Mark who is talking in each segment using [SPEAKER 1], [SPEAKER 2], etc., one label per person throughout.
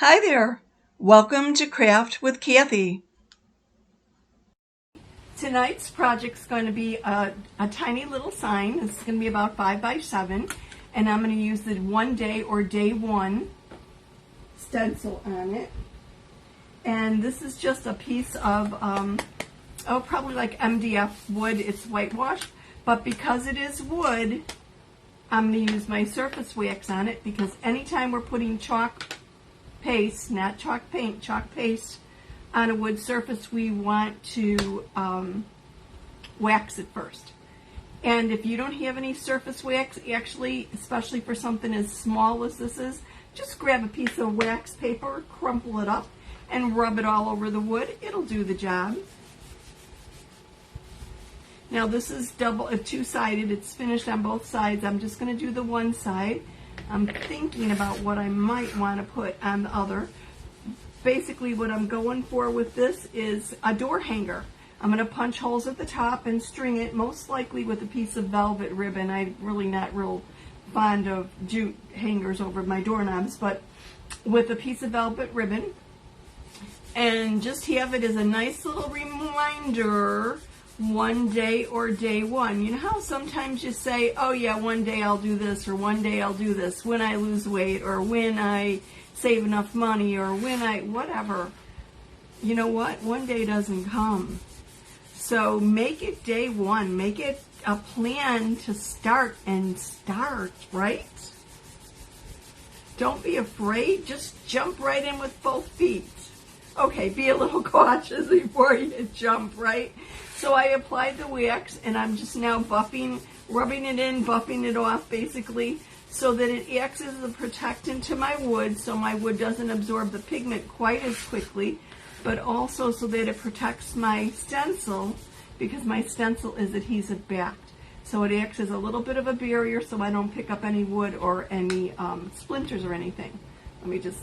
[SPEAKER 1] Hi there. Welcome to Craft with Kathie. Tonight's project's going to be a tiny little sign. It's going to be about 5 by 7, and I'm going to use the one day or day one stencil on it. And this is just a piece of, probably like MDF wood. It's whitewashed, but because it is wood, I'm going to use my surface wax on it, because anytime we're putting chalk paste, not chalk paint, chalk paste on a wood surface, we want to wax it first. And if you don't have any surface wax, actually, especially for something as small as this is, just grab a piece of wax paper, crumple it up, and rub it all over the wood. It'll do the job. Now this is two-sided. It's finished on both sides. I'm just going to do the one side. I'm thinking about what I might want to put on the other. Basically what I'm going for with this is a door hanger. I'm going to punch holes at the top and string it, most likely with a piece of velvet ribbon. I'm really not real fond of jute hangers over my doorknobs, but with a piece of velvet ribbon. And just have it as a nice little reminder, one day or day one. You know how sometimes you say, oh yeah, one day I'll do this, or one day I'll do this, when I lose weight, or when I save enough money, or when I, whatever. You know what? One day doesn't come. So make it day one. Make it a plan to start, right? Don't be afraid. Just jump right in with both feet. Okay, be a little cautious before you jump, right? So I applied the wax, and I'm just now rubbing it in, buffing it off, basically, so that it acts as a protectant to my wood, so my wood doesn't absorb the pigment quite as quickly, but also so that it protects my stencil, because my stencil is adhesive backed. So it acts as a little bit of a barrier so I don't pick up any wood or any splinters or anything. Let me just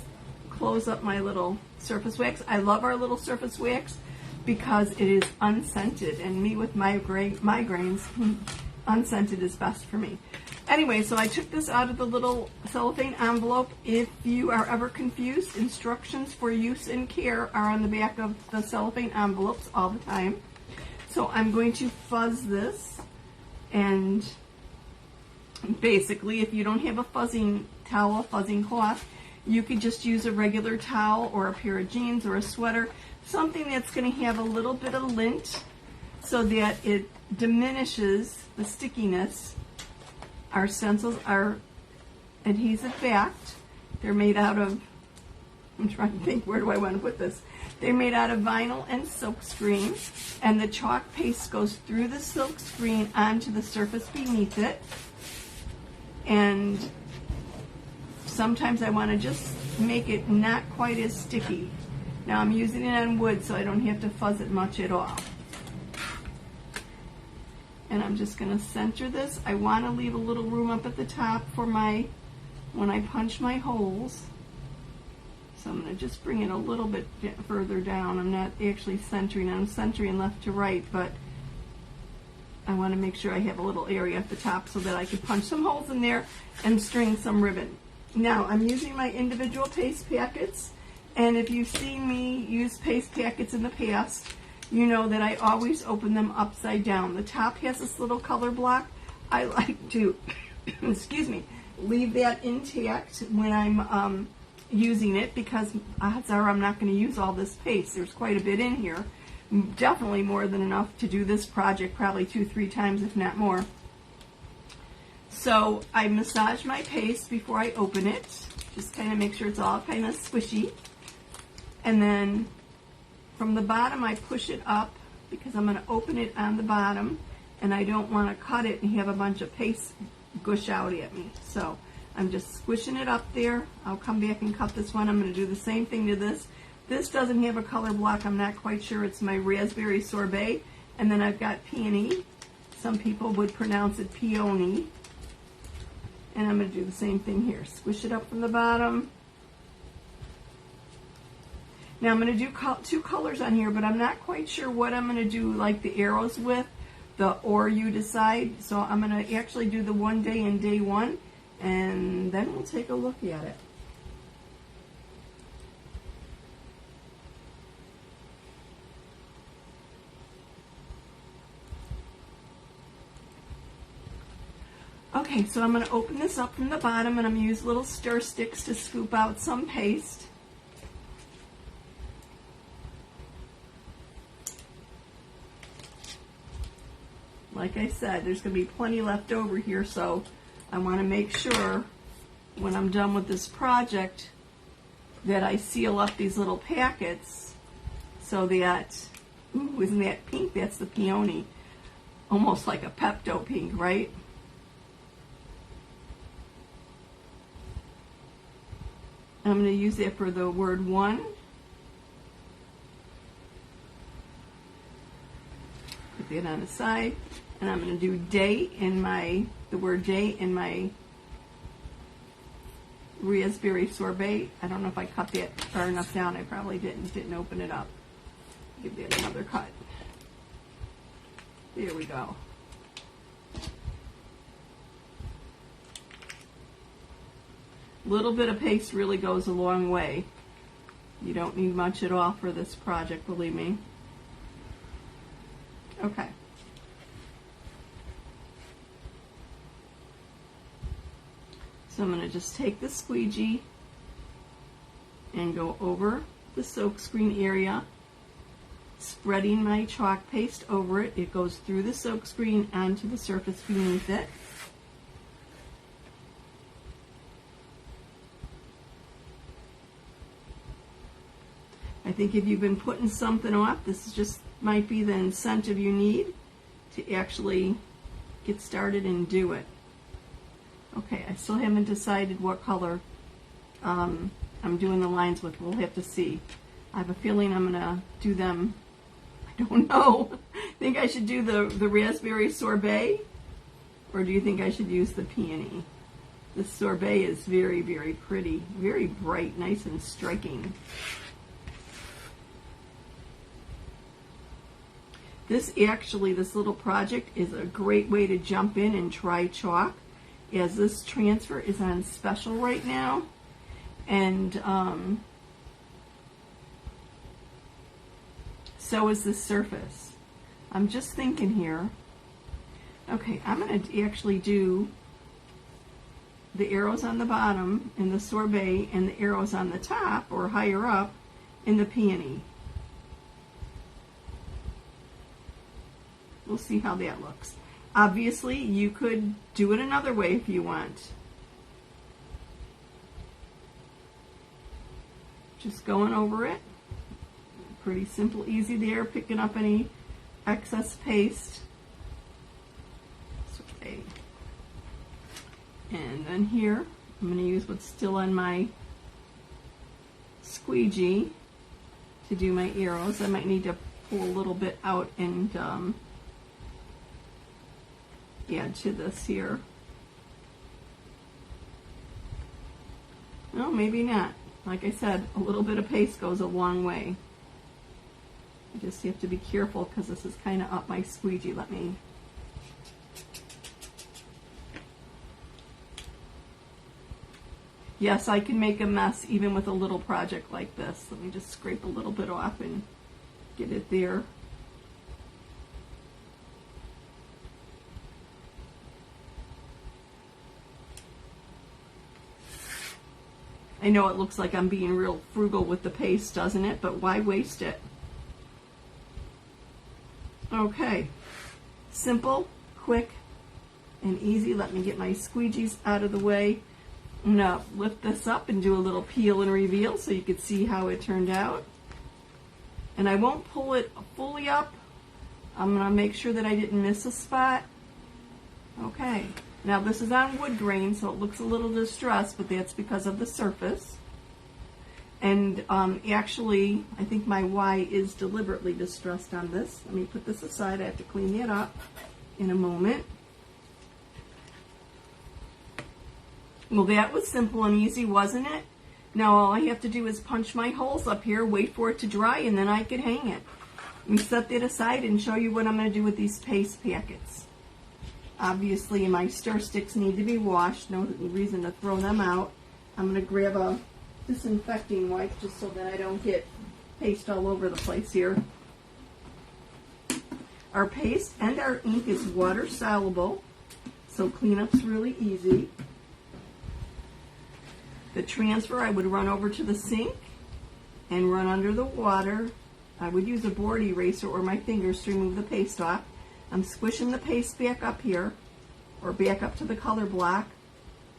[SPEAKER 1] close up my little surface wax. I love our little surface wax because it is unscented, and me with my migraines, unscented is best for me. Anyway, so I took this out of the little cellophane envelope. If you are ever confused, instructions for use and care are on the back of the cellophane envelopes all the time. So I'm going to fuzz this, and basically if you don't have a fuzzing towel, fuzzing cloth, you could just use a regular towel or a pair of jeans or a sweater, something that's going to have a little bit of lint so that it diminishes the stickiness. Our stencils are adhesive backed. They're made out of, I'm trying to think, where do I want to put this? They're made out of vinyl and silk screen, and the chalk paste goes through the silk screen onto the surface beneath it. And sometimes I want to just make it not quite as sticky. Now I'm using it on wood, so I don't have to fuzz it much at all. And I'm just going to center this. I want to leave a little room up at the top for when I punch my holes. So I'm going to just bring it a little bit further down. I'm not actually centering. I'm centering left to right, but I want to make sure I have a little area at the top so that I can punch some holes in there and string some ribbon. Now I'm using my individual paste packets, and if you've seen me use paste packets in the past, you know that I always open them upside down. The top has this little color block. I like to, excuse me, leave that intact when I'm using it, because odds are I'm not going to use all this paste. There's quite a bit in here. Definitely more than enough to do this project, probably 2-3 times, if not more. So I massage my paste before I open it. Just kind of make sure it's all kind of squishy. And then from the bottom I push it up, because I'm going to open it on the bottom, and I don't want to cut it and have a bunch of paste gush out at me. So I'm just squishing it up there. I'll come back and cut this one. I'm going to do the same thing to this. This doesn't have a color block. I'm not quite sure. It's my raspberry sorbet. And then I've got peony. Some people would pronounce it peony. And I'm going to do the same thing here. Squish it up from the bottom. Now I'm going to do two colors on here, but I'm not quite sure what I'm going to do like the arrows with, or you decide. So I'm going to actually do the one day and day one, and then we'll take a look at it. Okay, so I'm going to open this up from the bottom, and I'm going to use little stir sticks to scoop out some paste. Like I said, there's going to be plenty left over here, so I want to make sure when I'm done with this project that I seal up these little packets so that, ooh, isn't that pink? That's the peony. Almost like a Pepto pink, right? I'm going to use that for the word 1. Put that on the side. And I'm going to do day in the word day in my raspberry sorbet. I don't know if I cut that far enough down. I probably didn't open it up. Give that another cut. There we go. A little bit of paste really goes a long way. You don't need much at all for this project, believe me. Okay. So I'm going to just take the squeegee and go over the silk screen area, spreading my chalk paste over it. It goes through the silk screen onto the surface beneath it. I think if you've been putting something off, this just might be the incentive you need to actually get started and do it. Okay, I still haven't decided what color I'm doing the lines with. We'll have to see. I have a feeling I'm going to do them, I don't know. Think I should do the raspberry sorbet? Or do you think I should use the peony? The sorbet is very, very pretty. Very bright, nice and striking. This little project is a great way to jump in and try chalk, as this transfer is on special right now. And so is this surface. I'm just thinking here, okay, I'm going to actually do the arrows on the bottom in the sorbet and the arrows on the top or higher up in the peony. We'll see how that looks. Obviously, you could do it another way if you want. Just going over it. Pretty simple, easy there, picking up any excess paste. Okay. And then here, I'm going to use what's still on my squeegee to do my arrows. I might need to pull a little bit out and add to this here. No, maybe not. Like I said, a little bit of paste goes a long way. You just have to be careful because this is kind of up my squeegee. Let me... Yes, I can make a mess even with a little project like this. Let me just scrape a little bit off and get it there. I know it looks like I'm being real frugal with the paste, doesn't it? But why waste it? Okay. Simple, quick, and easy. Let me get my squeegees out of the way. I'm going to lift this up and do a little peel and reveal so you can see how it turned out. And I won't pull it fully up. I'm going to make sure that I didn't miss a spot. Okay. Now this is on wood grain, so it looks a little distressed, but that's because of the surface. And actually, I think my Y is deliberately distressed on this. Let me put this aside. I have to clean that up in a moment. Well, that was simple and easy, wasn't it? Now all I have to do is punch my holes up here, wait for it to dry, and then I can hang it. Let me set that aside and show you what I'm going to do with these paste packets. Obviously, my stir sticks need to be washed. No reason to throw them out. I'm going to grab a disinfecting wipe just so that I don't get paste all over the place here. Our paste and our ink is water soluble, So cleanup's really easy. The transfer, I would run over to the sink and run under the water. I would use a board eraser or my fingers to remove the paste off. I'm squishing the paste back up here, or back up to the color block,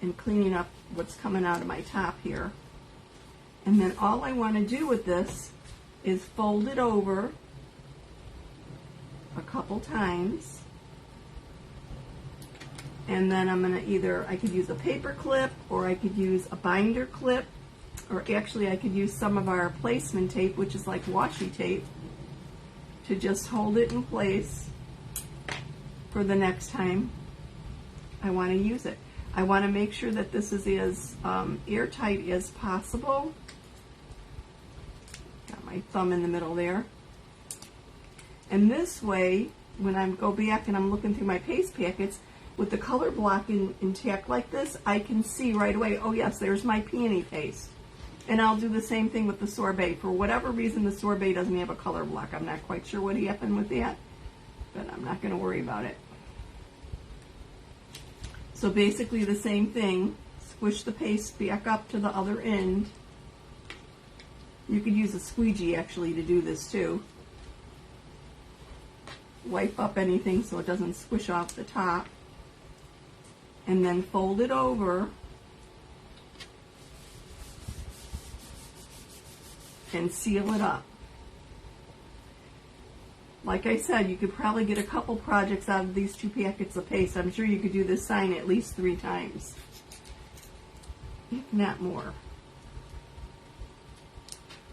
[SPEAKER 1] and cleaning up what's coming out of my top here. And then all I want to do with this is fold it over a couple times. And then I'm going to I could use a paper clip, or I could use a binder clip, or actually I could use some of our placement tape, which is like washi tape, to just hold it in place for the next time I want to use it. I want to make sure that this is as airtight as possible. Got my thumb in the middle there. And this way, when I go back and I'm looking through my paste packets, with the color block intact like this, I can see right away, oh yes, there's my peony paste. And I'll do the same thing with the sorbet. For whatever reason, the sorbet doesn't have a color block. I'm not quite sure what happened with that, but I'm not going to worry about it. So basically the same thing. Squish the paste back up to the other end. You could use a squeegee actually to do this too. Wipe up anything so it doesn't squish off the top. And then fold it over and seal it up. Like I said, you could probably get a couple projects out of these 2 packets of paste. I'm sure you could do this sign at least 3 times, if not more.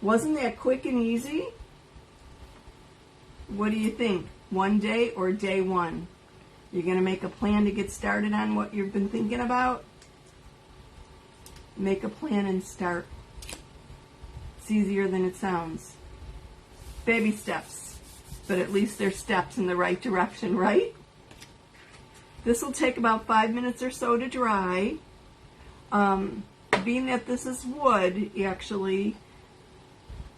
[SPEAKER 1] Wasn't that quick and easy? What do you think? One day or day one? You're going to make a plan to get started on what you've been thinking about? Make a plan and start. It's easier than it sounds. Baby steps, but at least they're steps in the right direction, right? This will take about 5 minutes or so to dry. Being that this is wood, actually,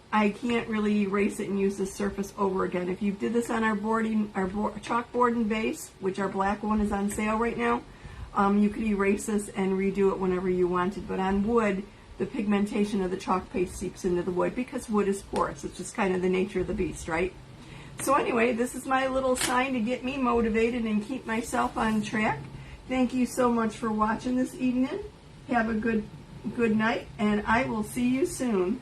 [SPEAKER 1] I can't really erase it and use this surface over again. If you did this on our chalkboard and base, which our black one is on sale right now, you could erase this and redo it whenever you wanted. But on wood, the pigmentation of the chalk paste seeps into the wood because wood is porous. It's just kind of the nature of the beast, right? So anyway, this is my little sign to get me motivated and keep myself on track. Thank you so much for watching this evening. Have a good night, and I will see you soon.